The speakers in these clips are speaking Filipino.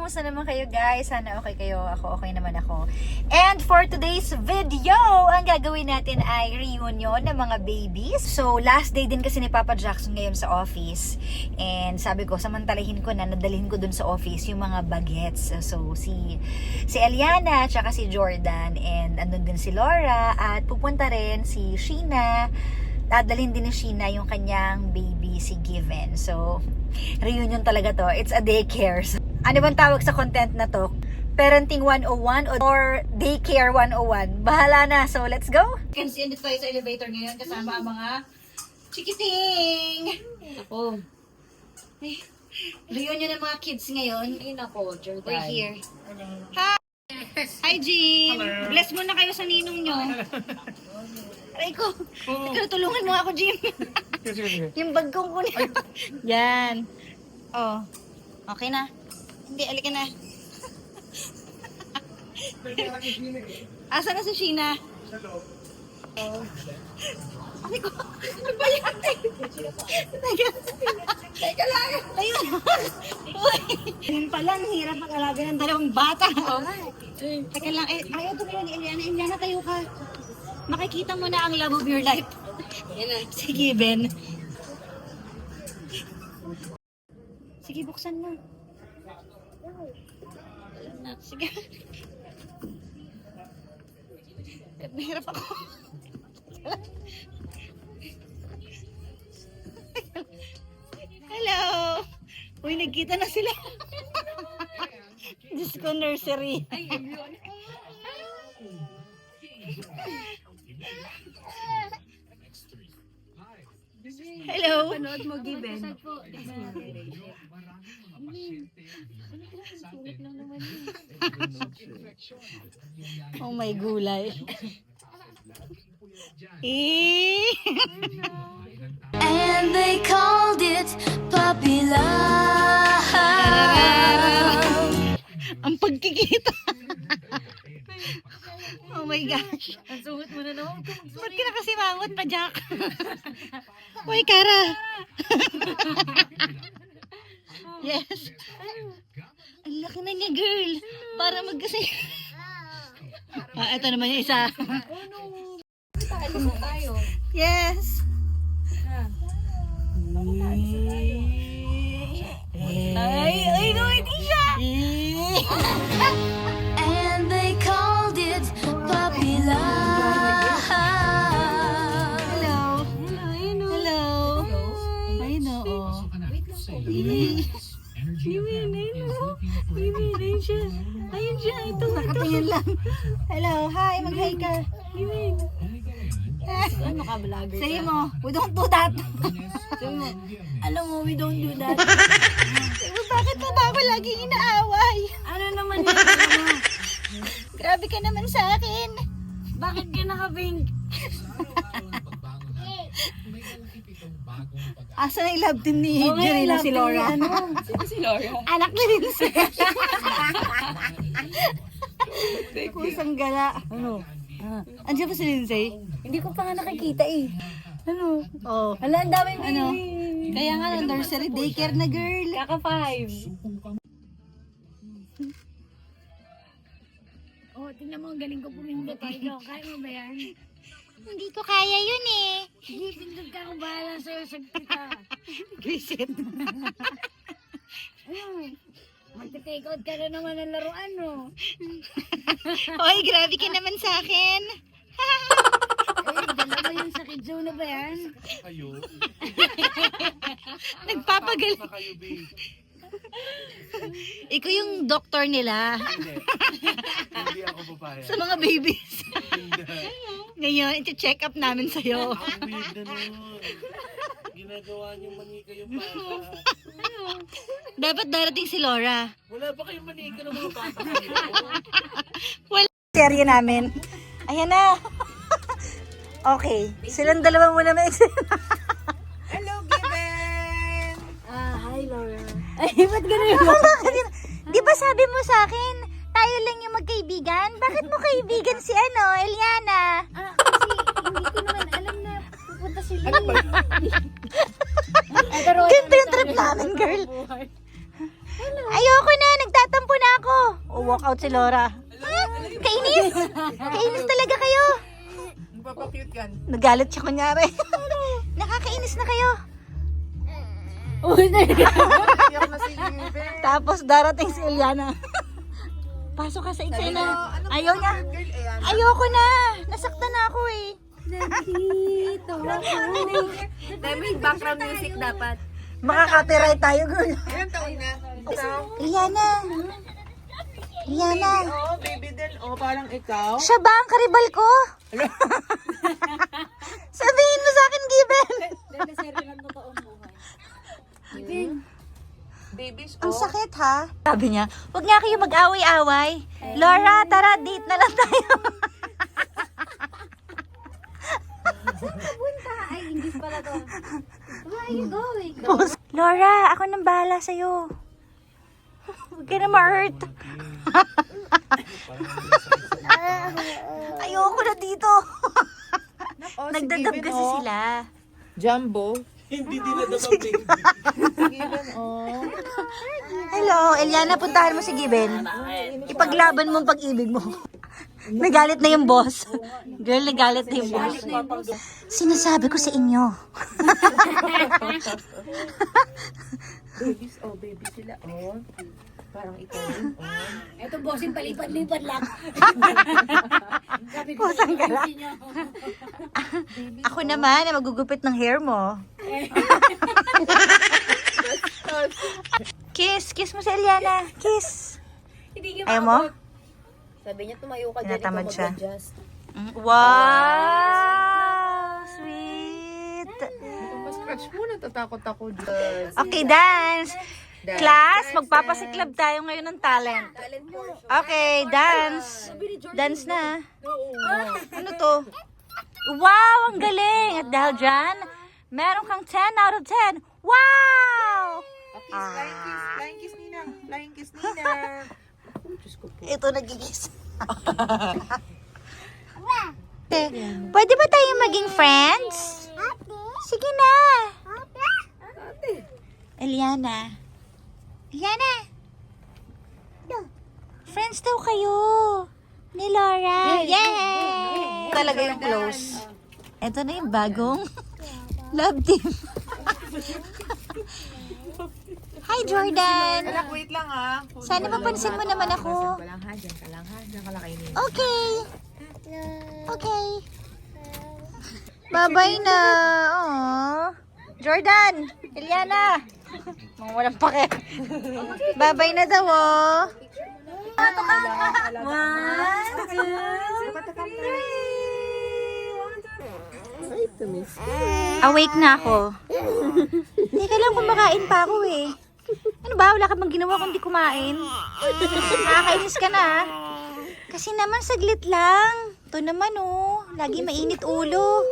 Kamusta naman kayo guys? Sana okay kayo. Ako okay naman ako. And for today's video, ang gagawin natin ay reunion ng mga babies. So, last day din kasi ni Papa Jackson ngayon sa office. And sabi ko, samantalahin ko na, nadalhin ko dun sa office yung mga bagets. So, si Eliana, tsaka si Jordan. And andun din si Laura. At pupunta rin si Sheena. Dadalhin din ni Sheena yung kanyang baby, si Given. So, reunion talaga to. It's a daycare. So, ano bang tawag sa content na to? Parenting 101 or Daycare 101? Bahala na. So, let's go! Kasi andito tayo sa elevator ngayon kasama ang mga chikiting! Ako. Reunion ng mga kids ngayon. Ay, nako, Jordan. We're here. Hi! Hi, Jean! Hello. Bless mo na kayo sa ninong nyo. Aray ko. Ikaw, tulungan mo ako, Jim. Yung bag kong kunin. Yan. Oh. Okay na. Hindi, alika na. Asa na si Sheena? Aray ko. Ano ba yan? Teka lang. Ayun. Uy. Yun palang, hirap mag-alaga ng dalawang bata. Teka lang. Ayaw to kayo ni Eliana. Eliana, tayo ka. Makikita mo na ang love of your life. Si Given. Sige, buksan mo. Sige. Mahirap ako. Hello! Uy, nagkita na sila. Diyos ko, nursery. Hello. Panood mo, Given. Oh my gulay. And they called it puppy love. Ang pagkikita. Oh my gosh. Ang suhot mo na naman. Ba't ka na kasi mangot pa, Jack? Uy, Kara. Yes. Ang laki na niya, girl. Para magkasi. Ito naman yung isa. Tayo. Yes. Ay, no, hindi siya. And they called it puppy love. Hello. Hello. Ay, no. Ayun siya. Ayun siya. Ito. Nakatingin lang. Hello. Hi. Mag-hi ka. Ano ka, vlogger? Say mo, we don't do that. Alam mo, we don't do that. Bakit mo ba ako laging inaaway? Ano naman yun? Grabe ka naman sa akin. Bakit ka naka-pink? Asa na yung love team ni Jerry na si Laura? Sino si Laura? Anak ni Lindsay. Kusang gala. Ano? Andiyan pa si Lindsay? Hindi ko pa nga nakikita eh. Ano? Oh. Hala, ang daming baby. Ano? Kaya nga, nursery daycare na girl. Kaka-5. Oh, tingnan mo, ang galing ko pumindot. Kaya mo ba yan? Hindi ko kaya yun eh. Sige, pindot ka, ako bahala sa'yo. Sagpit ka. Visit. Magte-take out ka na naman ng laruan, no? Oy, grabe ka naman sa akin. Ay, dalawa yung sa kidzone na ba yan? Kayo? Nagpapagal. Na kayo, babe. Ikaw yung doktor nila Hindi. Hindi ako babae. sa mga babies. Hindi. Ngayon, iti-check up namin sa'yo. Ang weird na nun. Ginagawa niyo manika yung bata. Dapat darating si Laura. Wala ba kayong manika ng mga bata? Wala. Serye namin. Ayan na. Okay. Silang dalawa muna may Hello, Given! Hi, Laura. Ay, ba't gano'n yun? Di ba sabi mo sa akin, tayo lang yung magkaibigan? Bakit mo kaibigan si Eliana? Kasi hindi ko naman alam na pupunta sila. Ganito yung trip namin, girl. Ayoko na, nagtatampo na Walk out si Laura. Kainis! Kainis talaga kayo. Magpapakute yan. Nagalit siya kunyari. Nakakainis na kayo. Iyak na si Given. Tapos darating si Eliana. Pasok ka sa eksena. Ayaw niya. Girl, ayan. Ayoko na. Nasaktan na ako eh. May background music dapat. Makaka-copyright tayo, girl. Ilan taon na? Ikaw? Eliana. Eliana. Oh, baby din. Oh, parang ikaw. Siya ba ang karibal ko? Sabihin mo sa akin, Given. Babies, Ang sakit ha? Sabi niya, huwag nga kayo mag-away-away. Laura, tara, date na lang tayo. Ay, English pala to. Where are you going? Laura, ako nang bahala sa'yo. Huwag ka na ma-hurt. Ayoko na dito. Nagdadab kasi sila. Jumbo. Hindi dinadabang baby. Given, oh. Hello, Eliana, puntahan mo si Given. Ipaglaban mo ang pag-ibig mo. Nagalit na yung boss. Girl, nagalit na yung boss. Sinasabi ko sa inyo. Babies, oh, baby sila, oh. Parang ikaw din, oh. Ito bossing palipad-lipad lang. Sabi ko, Kusang ka lang. Ako naman na magugupit ng hair mo. Kiss mo si Eliana. Kiss. Hindi Ayaw mo? Sabi niya, tumayo ka Tinatamad siya. mag-adjust. Wow! Sweet! Scratch mo, natatakot ako. Okay, dance! Class, magpapasiklab tayo ngayon ng talent. Okay, dance. Dance na. Ano to? Wow, ang galing! At dahil dyan, meron kang 10 out of 10. Wow! Flying kiss, flying kiss, Nina. Flying kiss, Nina. Ito nagigis. Pwede ba tayo maging friends? Sige na. Eliana. Eliana. Friends daw kayo. Ni Laura. Yay! Talaga yung close. Ito na yung bagong love team. Hi, Jordan. Anak, wait lang, ha. Sana mapansin mo naman ako. Walang ha, dyan ka lang, ha. Dyan ka lang kayo, Nina. Okay. Okay. Bye-bye na. Aww. Jordan, Eliana. Mga walang pake. Bye-bye na daw, oh. 1, 2, 3. Awake na ako. Teka lang, kumakain pa ako eh. Ano ba? Wala ka bang ginawa kundi kumain? Nakakainis ka na. Kasi naman saglit lang. Ito naman oh. Lagi mainit ulo.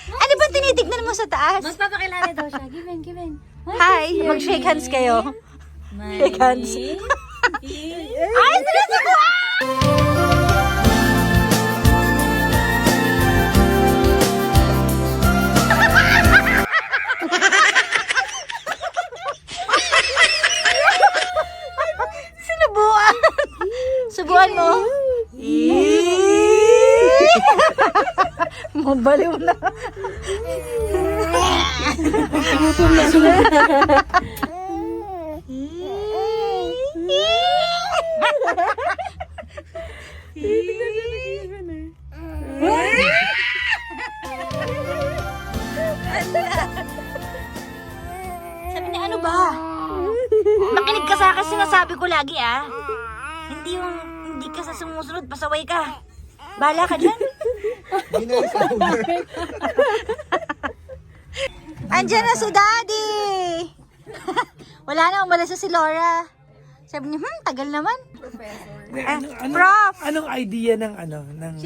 Ano ba tinitignan mo sa taas? Magpapakilala daw siya. Given. Hi! Mag-shake hands kayo. Shake hands. Ay, sinasako! Sinubuan. Subuan mo. Mabaliw na. Sabi niya, ano ba? Makinig ka sa akin, sinasabi ko lagi ah. Hindi ka sa sumusunod, pasaway ka. Bahala ka dyan. Andiyan na si Daddy. Wala na, umalis na si Laura. Sabi niya, tagal naman. Prof! Anong idea ng ano? Ng...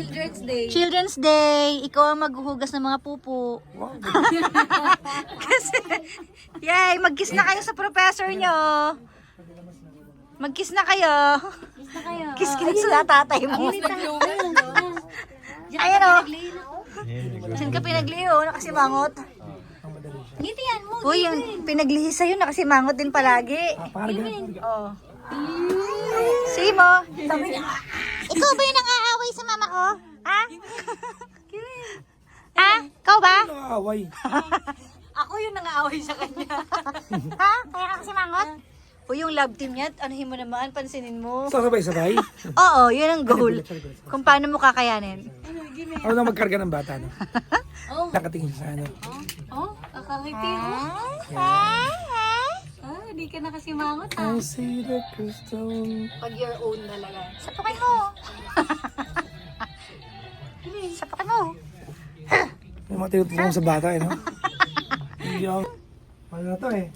Children's Day. Ikaw ang maghuhugas ng mga pupo. Kasi, yay, mag-kiss na kayo sa professor nyo. Mag-kiss na kayo. Kiss kinig sa tatay mo. Ayan o. Saan ka pinagliho? Nakasimangot. Ngitian mo. Uy, yung pinaglihis sa'yo, nakasimangot din palagi. Parga. Oh. Sige mo. Ikaw ba yung nang-aaway sa mama ko? Ha? Ha? Ikaw ba? Nakakaway. Ako yung nang-aaway sa kanya. Ha? Kaya ka kasi mangot? O yung love team niya, anuhin mo naman, pansinin mo. Sabay-sabay. Oo, yun ang goal. Kung paano mo kakayanin. Ako na magkarga ng bata, no? Nakatingin sa ano. Oh, kakangiti mo. Hindi ka na kasi mangot I see the crystal. Pag your own talaga. Sapakin mo. Sapakin mo. May mga tinutulong sa bata, eh, no? Hindi ako. Ano na to, eh?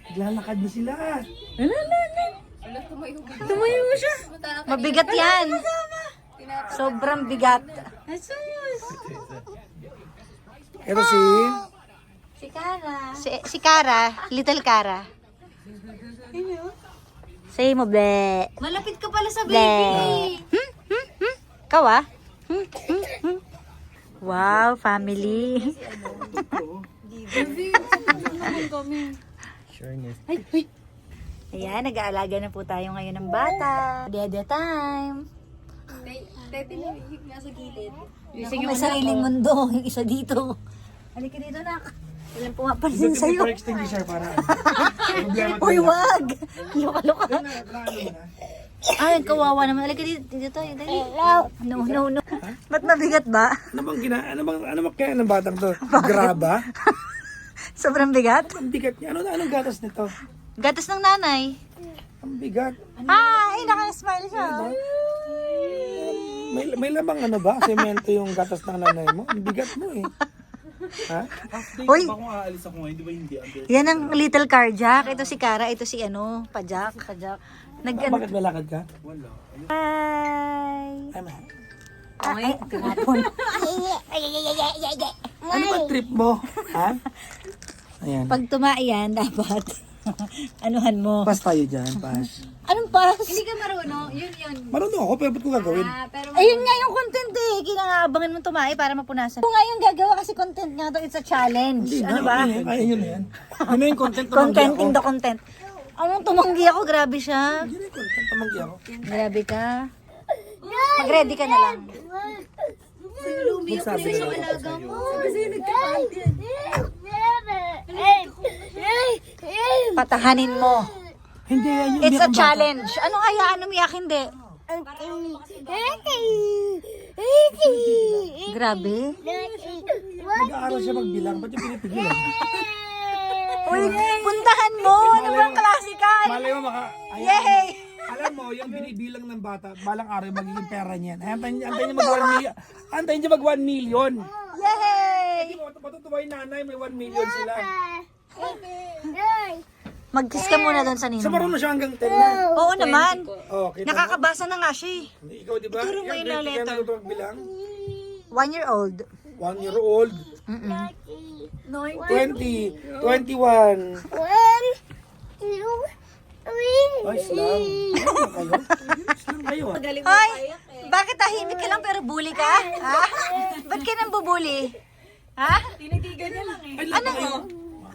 Naglalakad na sila. Tumayo mo siya. Mabigat yan. Sobrang bigat. Ito si... Si Kara. Si Kara, little Kara. Say mo, ble. Malapit ka pala sa Ble. baby. Ikaw ah? Wow, family. Ayan, nag-aalaga na po tayo ngayon ng bata. Dede time. Tete, nahihig nga sa gilid. Ako, may sariling mundo. Yung isa dito. Halika dito, nak. Walang pumapansin sa'yo. For extinguisher para... Problema Uy, tayo. wag! Luka-luka. Ano mo na? Ay, kawawa naman. Halika dito, dito tayo. Dali. No. Ba't mabigat ba? Ano bang kaya ng batang to? Graba? Sobrang bigat? Ang bigat niya. Anong gatas nito? Gatas ng nanay. Ang bigat. Ay, naka-smile siya. May lamang ano ba? Semento yung gatas ng nanay mo. Ang bigat mo eh. Ha? Uy, Kung aalis ako ngayon, di ba hindi? yan ang little carjack. Ito si Kara, ito si ano, Pajak. Bakit malakad ka? Wala. Ay. Ay, man. Ay, tinapon. Ano ba trip mo? Ha? Ayan. Pag tumaiyan, dapat anuhan mo. Pas tayo dyan, pas. Anong pass? Hindi ka marunong. Yun. Marunong ako, pero ba't ko gagawin? Pero Ayun nga yung content eh. Kinangaabangan mo tumai para mapunasan. Kung nga yung gagawa kasi content nga to, it's a challenge. Ano ba? Ayun yun na yan. Yun na yung content tumanggi ako. Contenting the content. Anong tumanggi ako, grabe siya. Yun na yung content tumanggi ako. Grabe ka. Mag-ready ka na lang. Magsabi na lang ako sa'yo. Patahanin mo. Hindi, yan yung It's a umiyak ng bata. challenge. Ano kaya? Ano umiyak? Hindi. Grabe. Nag-aaral siya magbilang, ba't yung pinipigilan? Uy, puntahan mo. Ano bang klase ka? Malay mo Yay! Alam mo, yung binibilang ng bata, balang araw magiging pera niyan. Antayin niya mag 1 million. Antayin niya mag 1 million. Yay! Matutuwa yung nanay, may 1 million sila. Mag-kiss ka muna doon sa So ninong. marunong siya hanggang 10 na. Oo naman. Oh, kita mo? Nakakabasa na nga siya eh. Hindi, ikaw di ba? Ituro mo yung grade letter. ka na magbilang. 1-year-old. 1 year old. 20, 21. Ay, slam. Ano kayo? Slam kayo. Hoy! Bakit tahimik ka lang pero bully ka? Ha? Ba't ka nang bubuli? Ha? tinitigan niya lang eh. Ay, laba kayo.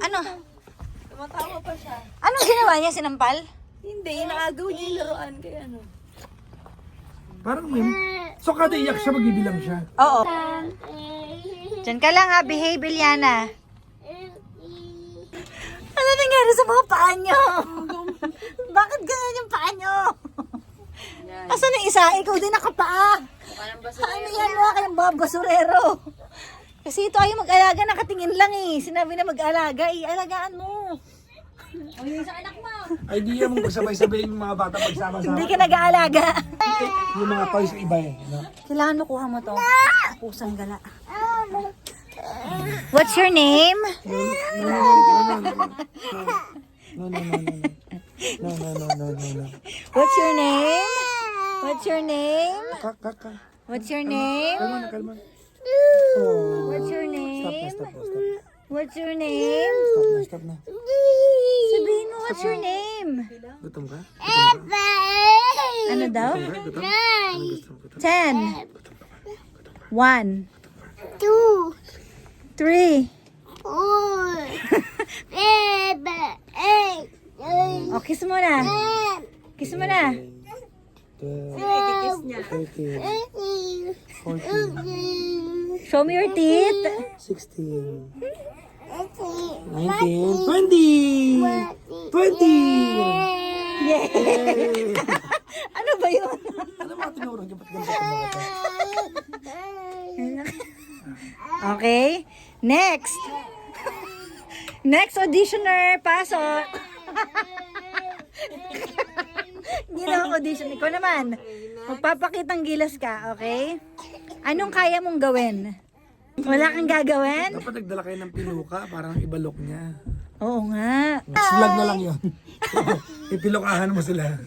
Ano? Tumatawa pa siya. Anong ginawa niya? Sinampal? Hindi, nakagaw niya yung laruan kay ano. Parang may... So kada iyak siya, magbibilang siya. Oo. Diyan ka lang ha. Behave, Eliana. Ano nangyari sa mga paa niyo? Bakit ganyan yung paa niyo? Asan ang isa? Ikaw din nakapaa. Ano yan mga kayong mga basurero? Kasi ito ayaw mag-alaga, nakatingin lang eh. Sinabi na mag-alaga eh. Alagaan mo. O yung sa anak mo. Idea mong pagsabay-sabay yung mga bata pagsama-sama. Hindi ka nag-aalaga. Yung mga toys iba eh. No? Kailangan mo kuha mo to. Pusang gala. What's your name? No. What's your name? What's your name? Kaka. What's your name? Kalma. What's your Stop name? na. What's your name? Stop na. Sabihin mo, what's your name? Gutom ka? Ano daw? Gutom? Anong gusto mo? Gutom? 10. 1. 2. 3. 4. O, kiss mo na. Kiss mo na. 12, 13, 14, Show me your teeth. 16, 19, 20! 20! Yay! Ano ba yun? Ano mga tinuro niyo? Ba't ganito ang mga ito? Okay. Next. Next auditioner. Pasok. Ginawang audition. Ikaw naman. Magpapakitang gilas ka, okay? Anong kaya mong gawin? Wala kang gagawin? Dapat nagdala kayo ng piluka, parang ibalok niya. Oo nga. Next vlog na lang yun. Ipilukahan mo sila.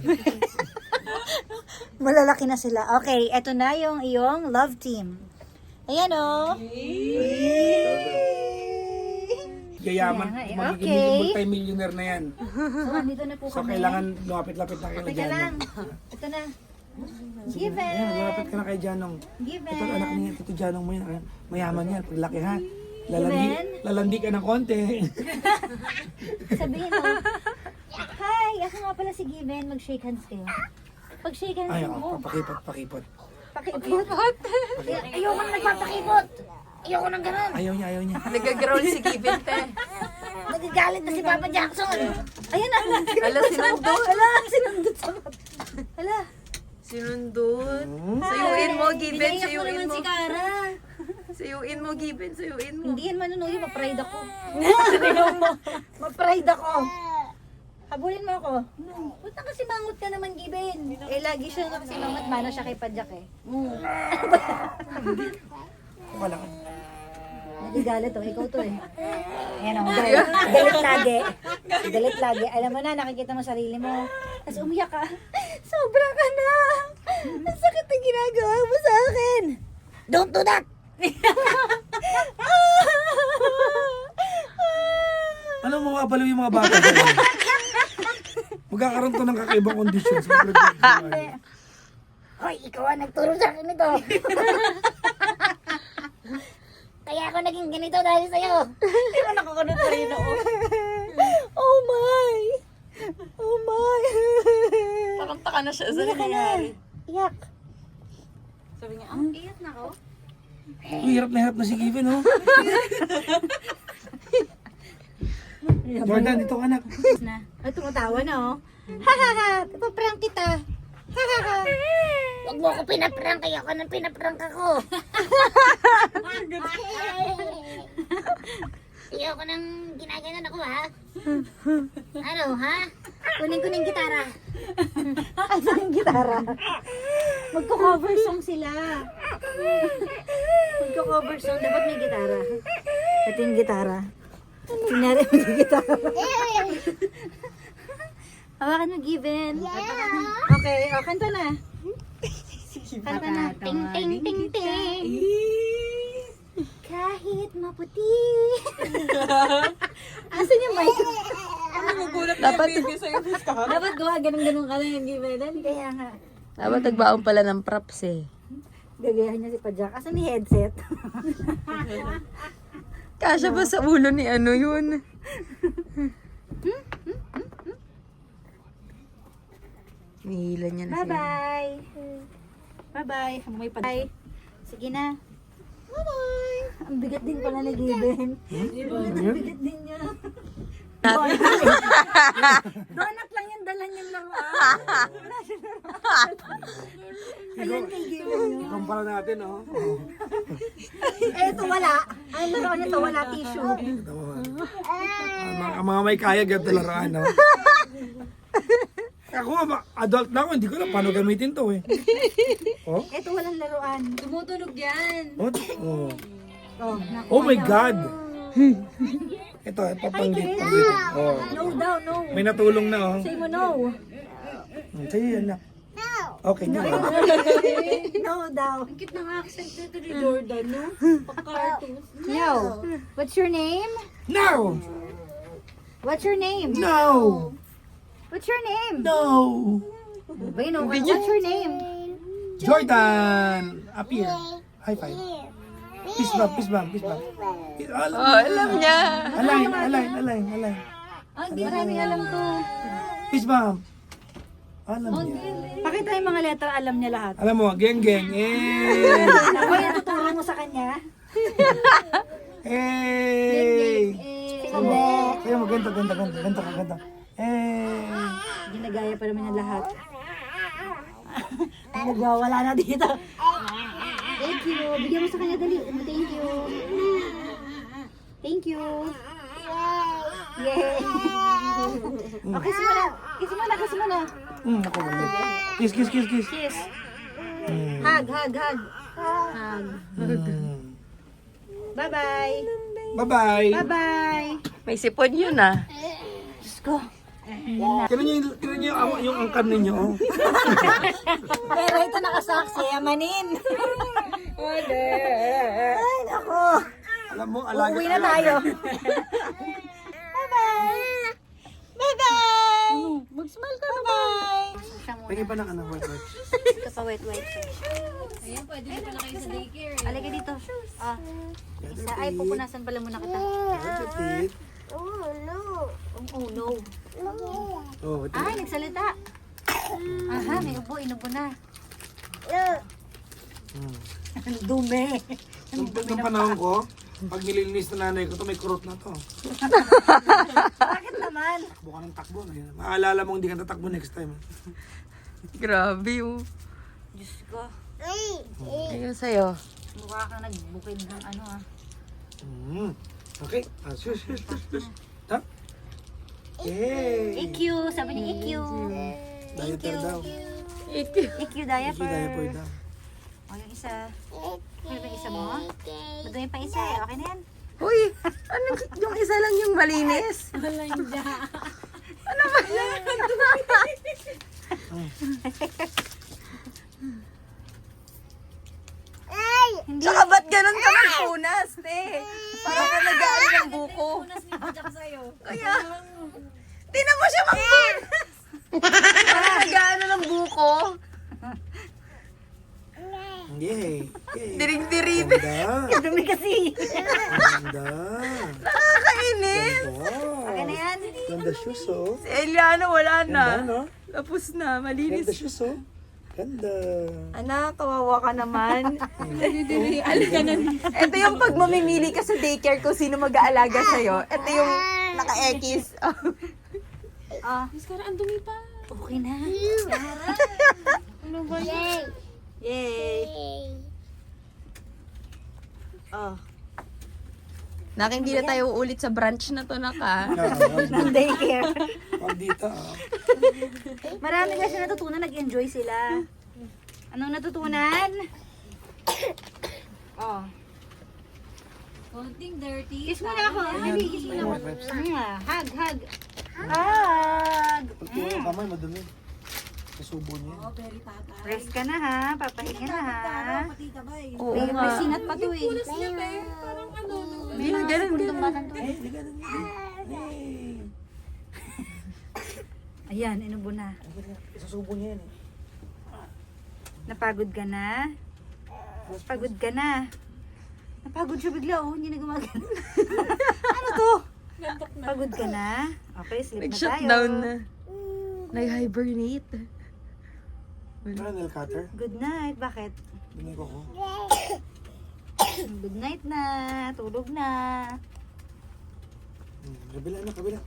Malalaki na sila. Okay, eto na yung iyong love team. Ayan o. Yayaman, Kaya nga eh. magiging Okay. multi-millionaire na yan. So, andito na po So, kami. kailangan lumapit-lapit na kayo kay Teka lang. Janong. Ito na. Ayan, Given. lumapit ka na kay Janong. Given. Ito, anak niya, ito Janong mo yan. Ah, mayaman yan, paglaki ha. Given. Lalandi ka ng konti. Sabihin mo. Hi, ako nga pala si Given. Mag-shake hands kayo. Pag-shake hands Ay, mo. pakipot. Pakipot. Ayoko nang nagpapakipot. Ayoko nang ganun. Ayaw niya. Nag-growl si Given, te. Nagagalit na si Papa Jackson. Ayan na. Ala, sinundot. Hala, sinundot sa mata. Hala. Sinundot. Sayuin mo, Given. Pinayak mo Sayuin naman mo. si Kara. Sayuin mo, Given. Sayuin mo. Hindi yan manunuyo, ma-pride ako. Ma-pride ako. Habulin mo ako. Ba't nakasimangot ka naman, Given? Eh, lagi siya nakasimangot. Mana siya kay Padjak eh. Wala ka. Nagagalit oh, ikaw to eh. Ayan ako, galit lagi. Galit lagi. Alam mo na, nakikita mo sarili mo. Tapos umiyak ka. Sobra ka na. Ang sakit ang ginagawa mo sa akin. Don't do that! Ano mo mabaliw yung mga bata? Magkakaroon to ng kakaibang conditions. Hoy, ikaw ang nagturo sa akin nito. Kaya ako naging ganito dahil sa'yo. Hindi mo nakakunod pa rin ako. Oh my! Oh my! Takang-taka na siya sa Iyak ka na. nangyayari. Iyak. Sabi niya, iyak na ako. Uy, hirap na si Given, oh. Jordan, dito ka anak. Na. Ay, tumatawa na oh. Ha ha ha! Ipaprank kita. Ha ha ha! Huwag mo ako pinaprank, kaya ako nang pinaprank ako. Kaya ako nang ginaganon ako ha? Ano ha? Kunin ko ng gitara. Asan yung gitara? Magko-cover song sila. Magko-cover song, dapat may gitara. Ito yung gitara. Kunyari may gitara. Hawakan mo, Given. Okay, kanta na. Kanta na. Ting, ting, ting, ting. Kahit maputi. Asan yung mic? Dapat, Dapat gawa ganun-ganun ka na yung Given. Kaya nga. dapat nagbaon pala ng props eh. Gagayahin niya si Padjak. Asan ni headset? Kasya ba sa ulo ni ano yun? Nihila niya na siya. Bye-bye. Bye-bye. May Bye. Sige na. Bye-bye. Ang bigat din pala ni Given. Ang bigat din niya. Donut lang yung dala niyang laruan. Ayan kay Given yun. Kumpara natin, oh. Eh, ito wala. Ang laruan nito, wala tissue. Ang mga may kaya, ganito laruan, no? Ako, adult na ako, hindi ko na paano gamitin to, eh. Oh? Ito walang laruan. Tumutunog yan. Oh, oh. Oh, naku. Oh my God! Ito pang-lit. Oh. No daw, no. May natulong na, oh. Say mo no. Sa'yo yan na. Okay, no. No daw. Ang cute ng accent nito ni Jordan, no? Pag-cartoons. No. What's your name? No! What's your name? No! What's your name? No! Ba, what's your name? Jordan! Up here. High five. Peace bump, peace bump, peace bump. Alam niya. Align. Maraming alam to. Peace bump. Alam niya. Pakita yung mga letter, alam niya lahat. Alam mo, geng. Eh. Ako yung tutulong mo sa kanya. Hey. Kaya mo, ganito. Eh. Ginagaya pa naman niya lahat. Nagwawala na dito. Thank you. Bigyan mo sa kanya, dali. Thank you. Thank you. Yay! Oh, kiss mo na. Kiss mo na. Ako ulit. Kiss. Kiss. Hug. Hug. Bye-bye. Bye-bye. Bye-bye. May sipon yun ah. Diyos ko. Kailan niyo yung angkan ninyo. Oh. Pero ito nakasaksi, amanin. Ay, nako. Alam mo, alaga. Uuwi na tayo. Bye-bye. Bye-bye. Mag-smile ka na. Bye. Tingin pa ng white. Ito pa wet. Ayan, pwede na pala kayo sa daycare. Alika dito. Ah. Isa. Ay, pupunasan pala muna kita. Oh, no. Oh, ito. Ay, nagsalita. Aha, may ubo. Inubo na. Ang dumi. Nung panahon ko, pag nililinis na nanay ko to, may kurot na to. Bakit naman? Takbo ka ng takbo. Maalala mong hindi ka tatakbo next time. Grabe oh. Diyos ko. Ayun sa'yo. Mukha kang nagbukid ng ano ah. Okay. Shush. Tap. Yay! EQ. Sabi ni EQ. Diaper daw. EQ diaper. Diaper daw. O, yung isa. Ano ba yung isa mo? Madumi pa isa eh. Okay na yan. Uy, ano yung isa lang yung malinis? Ano ba yan? Hindi. Tsaka ba't ganun ka magpunas, te? Parang ka nag-aano ng buko. Kaya, tinan mo siya magpunas. Parang nag-aano ng buko. Yay! Diring-diring. Ganda! Dumi kasi. Ganda! Nakakainis. Okay na yan. Ganda shoes, oh. Si Eliana wala na. Ganda, no? Tapos na, Ganda malinis. shoes, oh. Ganda. Anak, kawawa ka naman. Ito yung pag mamimili ka sa daycare kung sino mag-aalaga sa'yo. Ito yung naka-ekis. Ah. Mascara, ang dumi pa. Okay na. Yay! Oh. Nak, hindi na tayo ulit sa branch na to, naka. Ng daycare. Pag dito, ah. Marami kasi natutunan. Nag-enjoy sila. Anong natutunan? Oh. Konting dirty. Kiss mo na ako. Dali, kiss mo na ako. Wipes. Hug. Hug. Pag tuwa ang kamay, madumi. Kasubo niya. Rest ka na ha. Papahinga na ha. Oo May nga. sinat pa to eh. Parang ano, Hindi na ganun. Eh, hindi ka na niya. Yay! Ayan, inubo na. Kasubo niya yan, eh. Napagod ka na? Pagod ka na? Napagod siya bigla oh. Hindi na gumagana. Ano to? Pagod ka na? Okay, sleep na tayo. Nag-shutdown na. Nag-hibernate. Nail cutter. Good night. Bakit? Binay ko ko. Good night na. Tulog na. Kabila.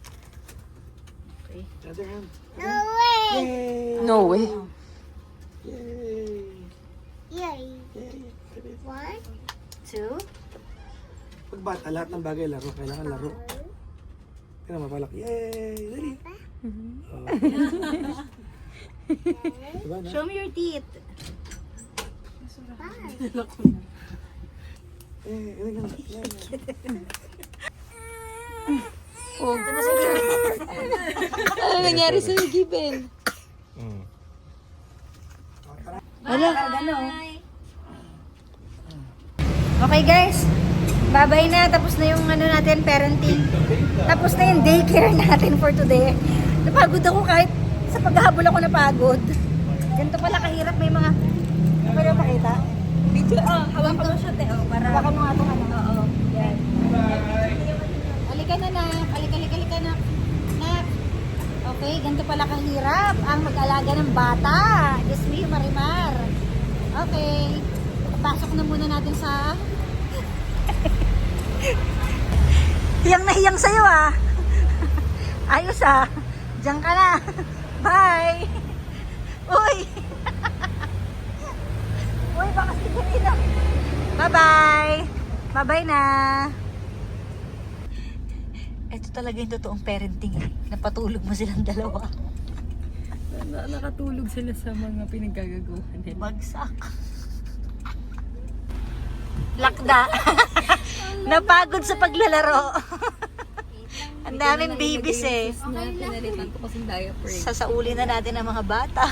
Okay. Other hand. No way. Yay! 2. Pag bata, lahat ng bagay laro. Kailangan laro. Kaya mapalak. Yay! Dali! Oh. Diba na? Show me your teeth. Oh. Ano nangyari sa Given? Wala. Okay guys. Bye-bye na. Tapos na yung ano natin, parenting. Tapos na yung daycare natin for today. Napagod ako kahit sa paghahabol ako napagod. Ganito pala kahirap. May mga... Ano pa pakita? Video, hawakan mo siya, te. Para... Hawakan mo nga itong ano. Oo. Yan. Halika na, nak. Halika na. Nak. Okay, ganito pala kahirap ang mag-alaga ng bata. Diyos me, Marimar. Okay. Pasok na muna natin sa... Hiyang na hiyang sa'yo ah. Ayos ah. Diyan ka na. Bye. Uy. Uy, baka si kanina. Bye-bye. Bye-bye na. Ito talaga yung totoong parenting eh. Napatulog mo silang dalawa. Nakatulog sila sa mga pinaggagawa nila. Bagsak. Lakda. Napagod sa paglalaro. Ang daming babies eh. Pinalitan ko kasing diaper. Sasauli na natin ang mga bata.